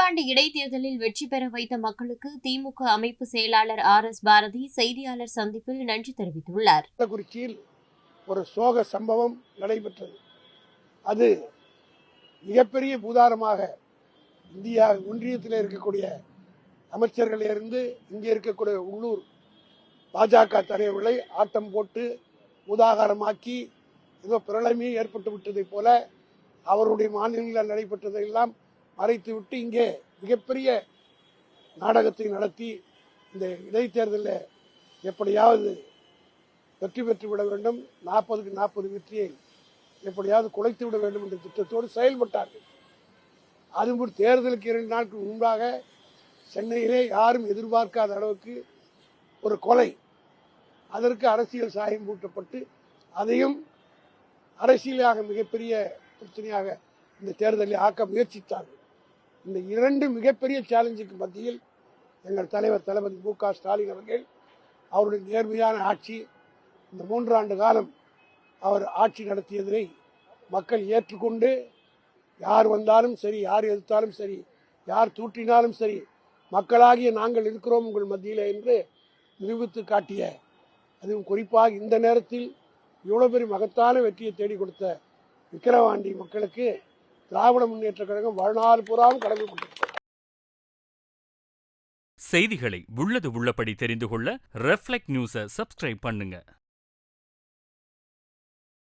விக்கிரவாண்டி இடைத்தேர்தலில் வெற்றி பெற வைத்த மக்களுக்கு திமுக அமைப்பு செயலாளர் RS பாரதி செய்தியாளர் சந்திப்பில் நன்றி தெரிவித்துள்ளார். குறிச்சியில் ஒரு சோக சம்பவம் நடைபெற்றது. அது மிகப்பெரிய பூதாரமாக இந்தியா ஒன்றியத்தில் இருக்கக்கூடிய அமைச்சர்களிலிருந்து இங்கே இருக்கக்கூடிய உள்ளூர் பாஜக தலைவர்களை ஆட்டம் போட்டு பூதாகாரமாக்கி ஏதோ பிரளயமே ஏற்பட்டு விட்டதை போல அவருடைய மாநிலங்களில் நடைபெற்றதையெல்லாம் மறைத்துவிட்டு இங்கே மிகப்பெரிய நாடகத்தை நடத்தி இந்த இடைத்தேர்தலில் எப்படியாவது வெற்றி பெற்றுவிட வேண்டும், 40க்கு 40 வெற்றியை எப்படியாவது குலைத்து விட வேண்டும் என்ற திட்டத்தோடு செயல்பட்டார்கள். அதுபோல் தேர்தலுக்கு 2 நாட்கள் முன்பாக சென்னையிலே யாரும் எதிர்பார்க்காத அளவுக்கு ஒரு கொலை, அதற்கு அரசியல் சாயம் பூட்டப்பட்டு அதையும் அரசியலாக மிகப்பெரிய பிரச்சனையாக இந்த தேர்தலில் ஆக்க முயற்சித்தார்கள். இந்த 2 மிகப்பெரிய சேலஞ்சுக்கு மத்தியில் எங்கள் தலைவர் தளபதி மு.க. ஸ்டாலின் அவர்கள் அவருடைய நேர்மையான ஆட்சி, இந்த 3 ஆண்டு காலம் அவர் ஆட்சி நடத்தியதை மக்கள் ஏற்றுக்கொண்டு யார் வந்தாலும் சரி, யார் எதிர்த்தாலும் சரி, யார் தூற்றினாலும் சரி, மக்களாகிய நாங்கள் இருக்கிறோம் உங்கள் மத்தியில் என்று நிரூபித்து காட்டிய, அதுவும் குறிப்பாக இந்த நேரத்தில் இவ்வளவு பெரிய மகத்தான வெற்றியை தேடிக் கொடுத்த விக்கிரவாண்டி மக்களுக்கு திராவிட முன்னேற்ற கழகம் வாழ்நாள் பூராவும் கடமைப்பட்டிருக்கிறது. செய்திகளை உள்ளது உள்ளபடி தெரிந்து கொள்ள ரெஃப்ளெக்ட் நியூஸை சப்ஸ்கிரைப் பண்ணுங்க.